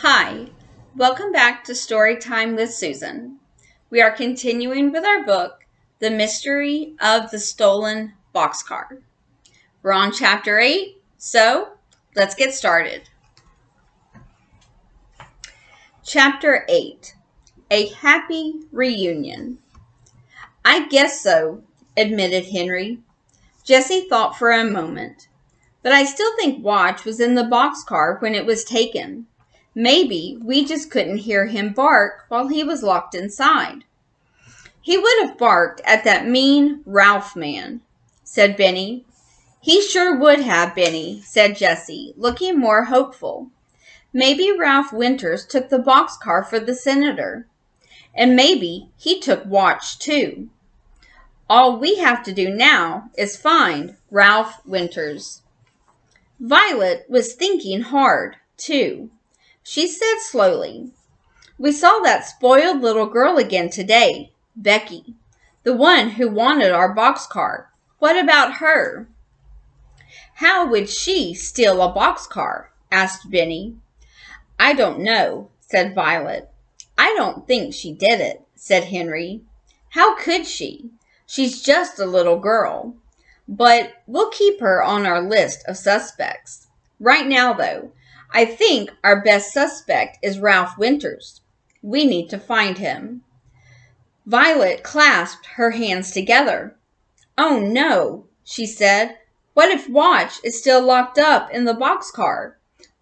Hi, welcome back to Storytime with Susan. We are continuing with our book, The Mystery of the Stolen Boxcar. We're on chapter 8, so let's get started. Chapter 8, A Happy Reunion. I guess so, admitted Henry. Jessie thought for a moment. But I still think Watch was in the boxcar when it was taken. Maybe we just couldn't hear him bark while he was locked inside. He would have barked at that mean Ralph man, said Benny. He sure would have, Benny, said Jessie, looking more hopeful. Maybe Ralph Winters took the boxcar for the senator. And maybe he took Watch, too. All we have to do now is find Ralph Winters. Violet was thinking hard, too. She said slowly, "We saw that spoiled little girl again today, Becky, the one who wanted our boxcar. What about her?" "How would she steal a boxcar?" asked Benny. "I don't know," said Violet. "I don't think she did it," said Henry. "How could she? She's just a little girl. But we'll keep her on our list of suspects. Right now, though, I think our best suspect is Ralph Winters. We need to find him." Violet clasped her hands together. "Oh, no," she said. "What if Watch is still locked up in the boxcar?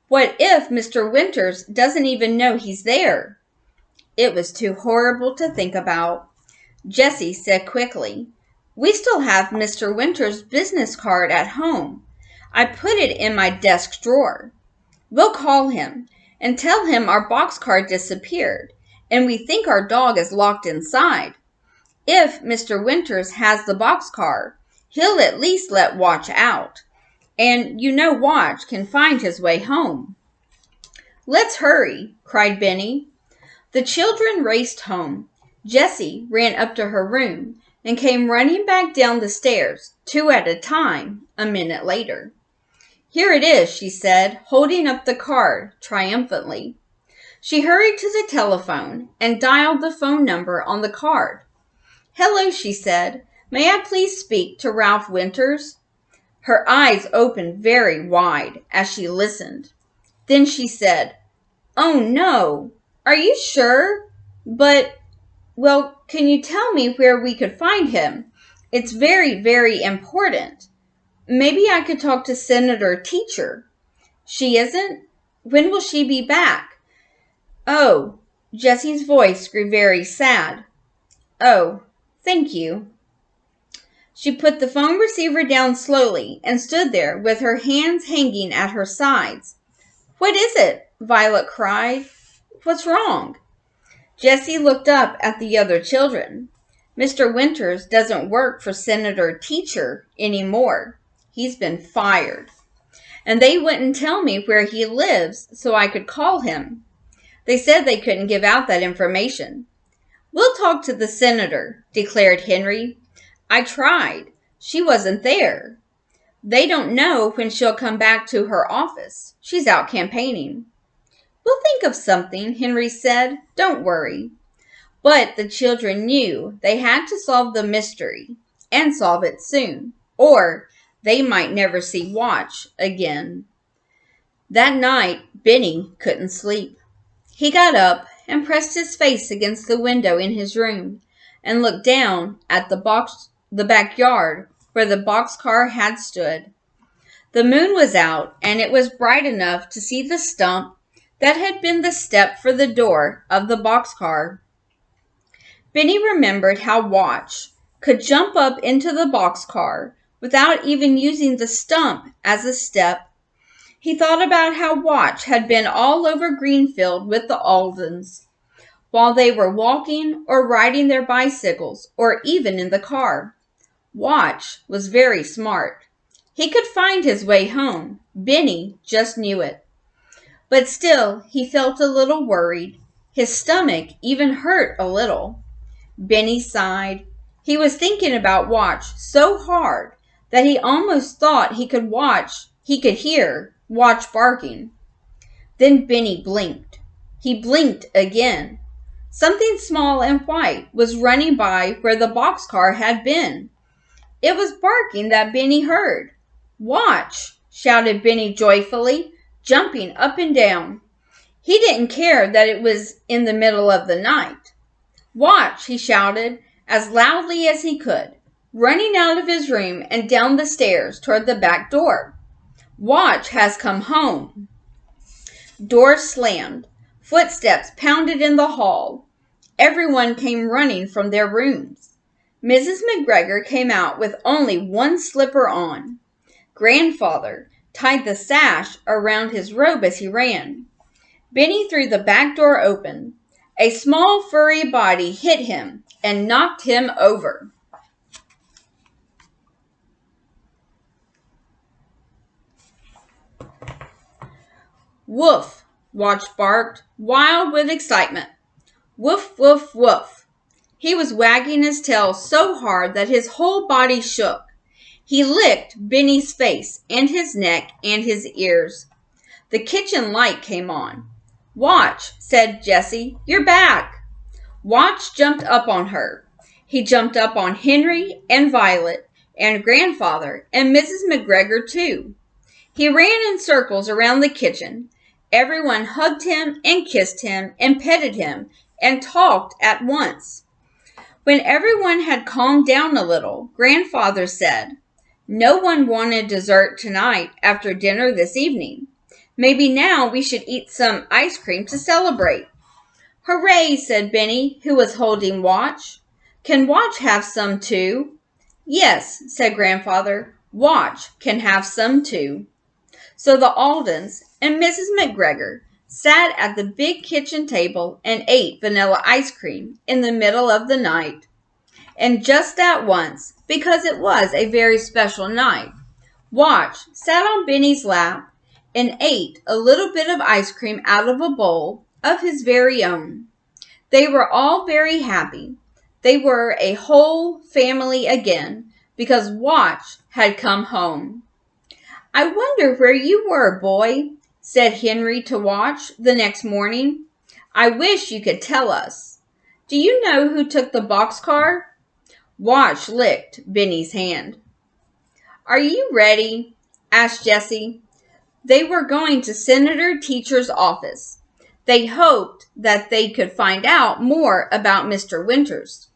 What if Mr. Winters doesn't even know he's there?" It was too horrible to think about. Jessie said quickly, "We still have Mr. Winters' business card at home. I put it in my desk drawer. We'll call him and tell him our boxcar disappeared and we think our dog is locked inside. If Mr. Winters has the boxcar, he'll at least let Watch out. And you know Watch can find his way home." "Let's hurry," cried Benny. The children raced home. Jessie ran up to her room and came running back down the stairs, 2 at a time, a minute later. "Here it is," she said, holding up the card triumphantly. She hurried to the telephone and dialed the phone number on the card. "Hello," she said. "May I please speak to Ralph Winters?" Her eyes opened very wide as she listened. Then she said, "Oh, no. Are you sure? But, well, can you tell me where we could find him? It's very, very important. Maybe I could talk to Senator Teacher." "She isn't? When will she be back?" "Oh," Jessie's voice grew very sad. "Oh, thank you." She put the phone receiver down slowly and stood there with her hands hanging at her sides. "What is it?" Violet cried. "What's wrong?" Jessie looked up at the other children. "Mr. Winters doesn't work for Senator Teacher anymore. He's been fired. And they wouldn't tell me where he lives so I could call him. They said they couldn't give out that information." "We'll talk to the senator," declared Henry. "I tried. She wasn't there. They don't know when she'll come back to her office. She's out campaigning." "We'll think of something," Henry said. "Don't worry." But the children knew they had to solve the mystery, and solve it soon, or they might never see Watch again. That night, Benny couldn't sleep. He got up and pressed his face against the window in his room and looked down at the backyard where the boxcar had stood. The moon was out, and it was bright enough to see the stump that had been the step for the door of the boxcar. Benny remembered how Watch could jump up into the boxcar without even using the stump as a step. He thought about how Watch had been all over Greenfield with the Aldens, while they were walking or riding their bicycles or even in the car. Watch was very smart. He could find his way home. Benny just knew it. But still, he felt a little worried. His stomach even hurt a little. Benny sighed. He was thinking about Watch so hard that he almost thought he could hear Watch barking. Then Benny blinked. He blinked again. Something small and white was running by where the boxcar had been. It was barking that Benny heard. "Watch!" shouted Benny joyfully, jumping up and down. He didn't care that it was in the middle of the night. "Watch!" he shouted as loudly as he could, running out of his room and down the stairs toward the back door. "Watch has come home." Doors slammed. Footsteps pounded in the hall. Everyone came running from their rooms. Mrs. McGregor came out with only one slipper on. Grandfather tied the sash around his robe as he ran. Benny threw the back door open. A small furry body hit him and knocked him over. "Woof!" Watch barked, wild with excitement. "Woof, woof, woof!" He was wagging his tail so hard that his whole body shook. He licked Benny's face and his neck and his ears. The kitchen light came on. "Watch," said Jessie, "you're back." Watch jumped up on her. He jumped up on Henry and Violet and Grandfather and Mrs. McGregor too. He ran in circles around the kitchen. Everyone hugged him and kissed him and petted him and talked at once. When everyone had calmed down a little, Grandfather said, "No one wanted dessert tonight after dinner this evening. Maybe now we should eat some ice cream to celebrate." "Hooray," said Benny, who was holding Watch. "Can Watch have some too?" "Yes," said Grandfather, "Watch can have some too." So the Aldens and Mrs. McGregor sat at the big kitchen table and ate vanilla ice cream in the middle of the night. And just that once, because it was a very special night, Watch sat on Benny's lap and ate a little bit of ice cream out of a bowl of his very own. They were all very happy. They were a whole family again because Watch had come home. "I wonder where you were, boy," said Henry to Watch the next morning. "I wish you could tell us. Do you know who took the boxcar?" Watch licked Benny's hand. "Are you ready?" asked Jessie. They were going to Senator Teacher's office. They hoped that they could find out more about Mr. Winters.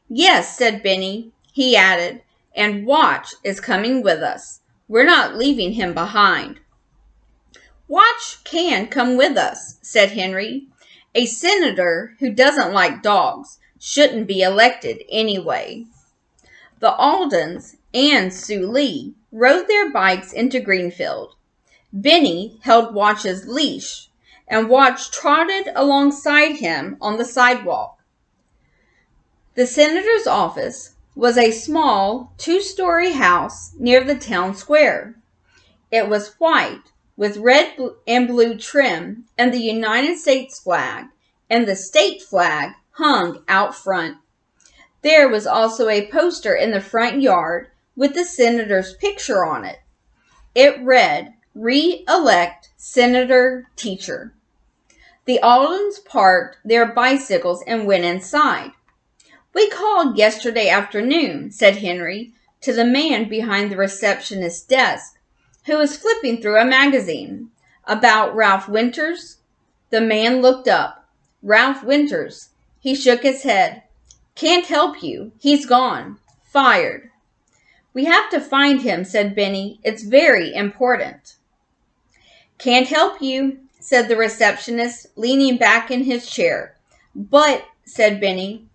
"Yes," said Benny. He added, "and Watch is coming with us. We're not leaving him behind." "Watch can come with us," said Henry. "A senator who doesn't like dogs shouldn't be elected anyway." The Aldens and Sue Lee rode their bikes into Greenfield. Benny held Watch's leash, and Watch trotted alongside him on the sidewalk. The senator's office was a small two-story house near the town square. It was white with red and blue trim, and the United States flag and the state flag hung out front. There was also a poster in the front yard with the senator's picture on it. It read, "Re-elect Senator Teacher." The Aldens parked their bicycles and went inside. "We called yesterday afternoon," said Henry to the man behind the receptionist's desk, who was flipping through a magazine. "About Ralph Winters?" The man looked up. "Ralph Winters." He shook his head. "Can't help you. He's gone. Fired." "We have to find him," said Benny. "It's very important." "Can't help you," said the receptionist, leaning back in his chair. "But," said Benny.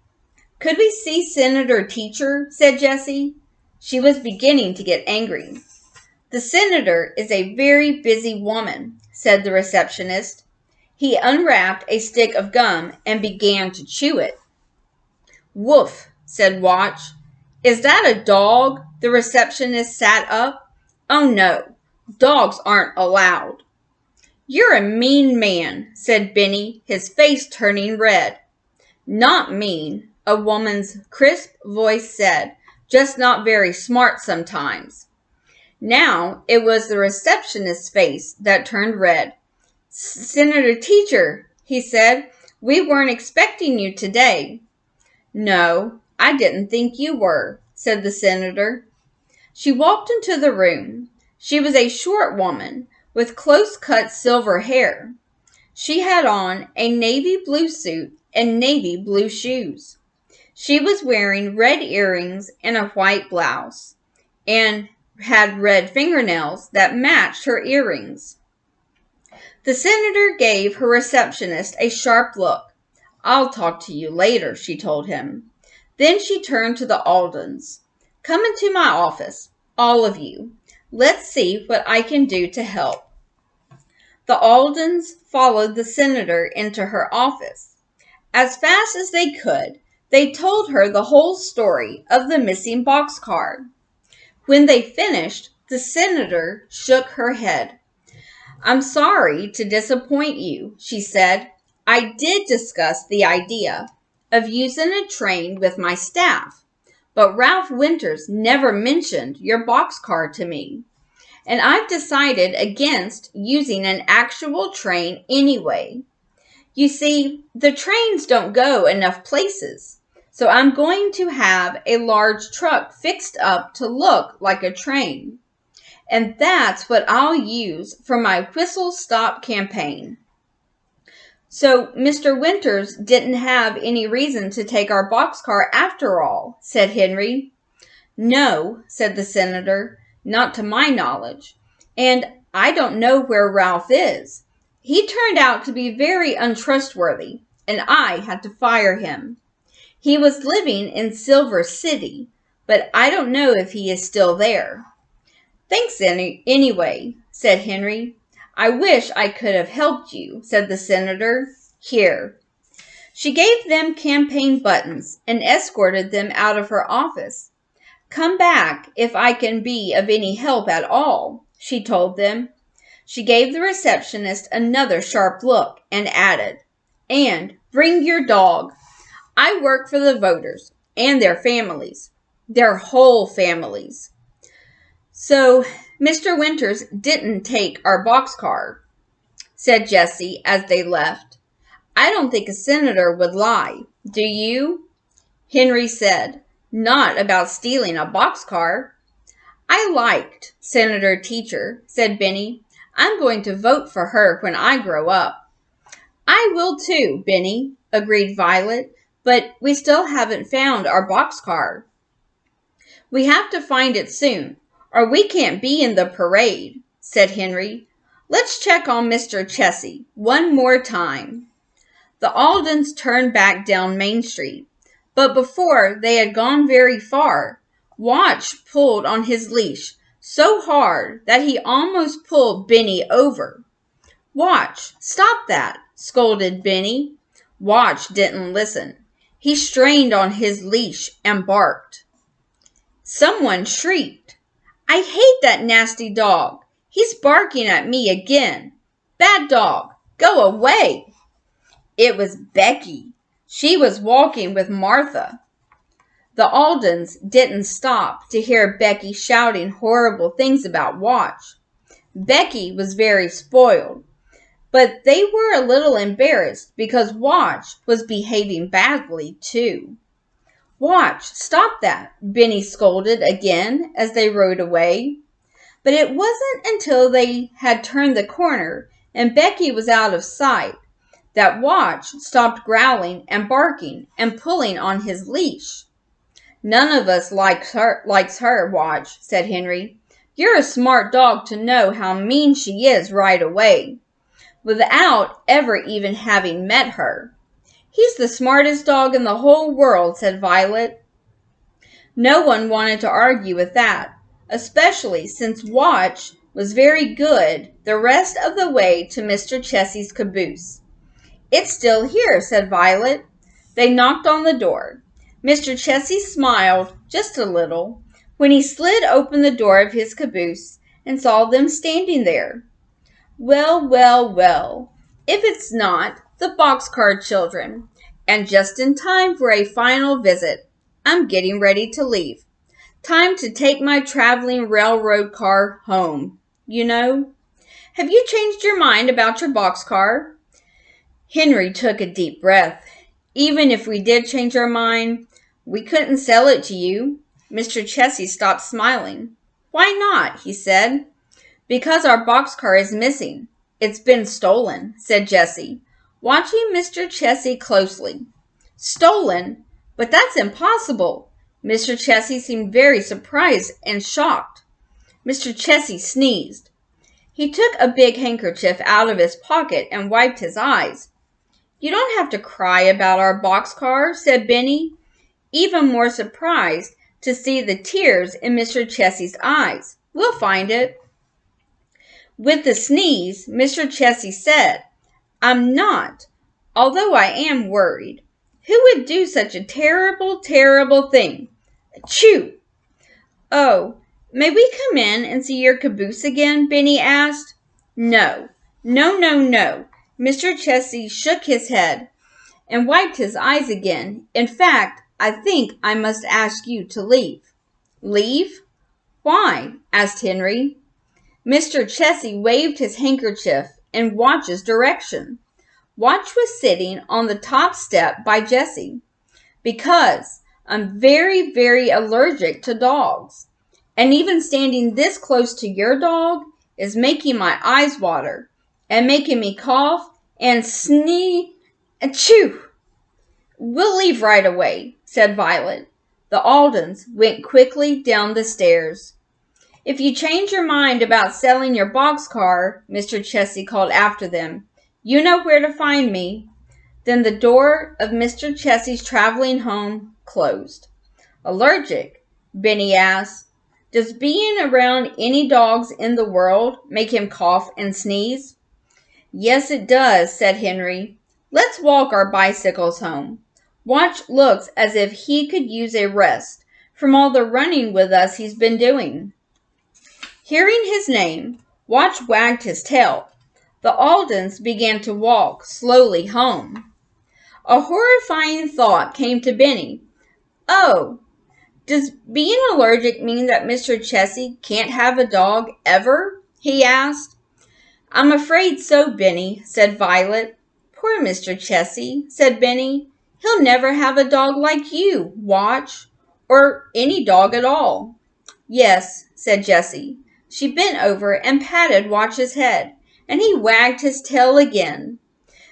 "Could we see Senator Teacher?" said Jessie. She was beginning to get angry. "The senator is a very busy woman," said the receptionist. He unwrapped a stick of gum and began to chew it. "Woof," said Watch. "Is that a dog?" The receptionist sat up. "Oh no, dogs aren't allowed." "You're a mean man," said Benny, his face turning red. "Not mean," a woman's crisp voice said, "just not very smart sometimes." Now it was the receptionist's face that turned red. "Senator Teacher," he said. "We weren't expecting you today." "No, I didn't think you were," said the senator. She walked into the room. She was a short woman with close-cut silver hair. She had on a navy blue suit and navy blue shoes. She was wearing red earrings and a white blouse, and had red fingernails that matched her earrings. The senator gave her receptionist a sharp look. "I'll talk to you later," she told him. Then she turned to the Aldens. "Come into my office, all of you. Let's see what I can do to help." The Aldens followed the senator into her office. As fast as they could, they told her the whole story of the missing boxcar. When they finished, the senator shook her head. "I'm sorry to disappoint you," she said. "I did discuss the idea of using a train with my staff, but Ralph Winters never mentioned your boxcar to me, and I've decided against using an actual train anyway. You see, the trains don't go enough places, so I'm going to have a large truck fixed up to look like a train. And that's what I'll use for my Whistle Stop campaign." "So Mr. Winters didn't have any reason to take our boxcar after all," said Henry. "No," said the senator, "not to my knowledge. And I don't know where Ralph is. He turned out to be very untrustworthy, and I had to fire him. He was living in Silver City, but I don't know if he is still there." "Thanks anyway," said Henry. "I wish I could have helped you," said the senator. "Here." She gave them campaign buttons and escorted them out of her office. "Come back if I can be of any help at all," she told them. She gave the receptionist another sharp look and added, "And bring your dog. I work for the voters and their families, their whole families." "So Mr. Winters didn't take our boxcar," said Jessie as they left. "I don't think a senator would lie. Do you?" Henry said, "Not about stealing a boxcar." "I liked Senator Teacher," said Benny. "I'm going to vote for her when I grow up." "I will too, Benny," agreed Violet, "but we still haven't found our boxcar." "We have to find it soon, or we can't be in the parade," said Henry. "Let's check on Mr. Chessie one more time." The Aldens turned back down Main Street, but before they had gone very far, Watch pulled on his leash so hard that he almost pulled Benny over. "Watch, stop that," scolded Benny. Watch didn't listen. He strained on his leash and barked. Someone shrieked, "I hate that nasty dog. He's barking at me again. Bad dog, go away." It was Becky. She was walking with Martha. The Aldens didn't stop to hear Becky shouting horrible things about Watch. Becky was very spoiled, but they were a little embarrassed because Watch was behaving badly too. "Watch, stop that," Benny scolded again as they rode away. But it wasn't until they had turned the corner and Becky was out of sight that Watch stopped growling and barking and pulling on his leash. "None of us likes her, Watch," said Henry. "You're a smart dog to know how mean she is right away, without ever even having met her." "He's the smartest dog in the whole world," said Violet. No one wanted to argue with that, especially since Watch was very good the rest of the way to Mr. Chessie's caboose. "It's still here," said Violet. They knocked on the door. Mr. Chessie smiled just a little when he slid open the door of his caboose and saw them standing there. "Well, well, well, if it's not the Boxcar children, and just in time for a final visit. I'm getting ready to leave. Time to take my traveling railroad car home, you know. Have you changed your mind about your boxcar?" Henry took a deep breath. Even if we did change our mind, we couldn't sell it to you. Mr. Chessie stopped smiling. Why not? He said. Because our boxcar is missing. It's been stolen, said Jessie, watching Mr. Chessie closely. Stolen? But that's impossible. Mr. Chessie seemed very surprised and shocked. Mr. Chessie sneezed. He took a big handkerchief out of his pocket and wiped his eyes. You don't have to cry about our boxcar, said Benny, even more surprised to see the tears in Mr. Chessie's eyes. We'll find it. With the sneeze, Mr. Chessie said, I'm not, although I am worried. Who would do such a terrible, terrible thing? Achoo! Oh, may we come in and see your caboose again? Benny asked. No. Mr. Chessie shook his head and wiped his eyes again. In fact, I think I must ask you to leave. Leave? Why? Asked Henry. Mr. Chessie waved his handkerchief in Watch's direction. Watch was sitting on the top step by Jessie. Because I'm very, very allergic to dogs. And even standing this close to your dog is making my eyes water and making me cough and sneeze. Achoo! We'll leave right away, said Violet. The Aldens went quickly down the stairs. If you change your mind about selling your boxcar, Mr. Chessie called after them, you know where to find me. Then the door of Mr. Chessie's traveling home closed. Allergic? Benny asked. Does being around any dogs in the world make him cough and sneeze? Yes, it does, said Henry. Let's walk our bicycles home. Watch looks as if he could use a rest from all the running with us he's been doing. Hearing his name, Watch wagged his tail. The Aldens began to walk slowly home. A horrifying thought came to Benny. Oh, does being allergic mean that Mr. Chessie can't have a dog ever? He asked. I'm afraid so, Benny, said Violet. Poor Mr. Chessie, said Benny. He'll never have a dog like you, Watch, or any dog at all. Yes, said Jessie. She bent over and patted Watch's head, and he wagged his tail again.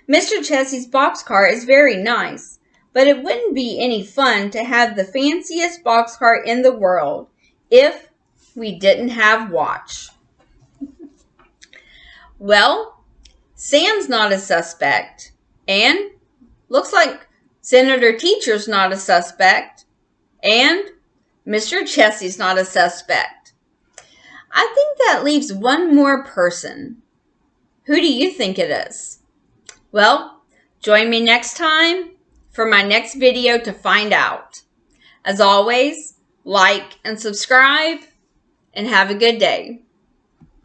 Mr. Chessie's boxcar is very nice, but it wouldn't be any fun to have the fanciest boxcar in the world if we didn't have Watch. Well, Sam's not a suspect, and looks like Senator Teacher's not a suspect, and Mr. Chessie's not a suspect. I think that leaves one more person. Who do you think it is? Well, join me next time for my next video to find out. As always, like and subscribe, and have a good day.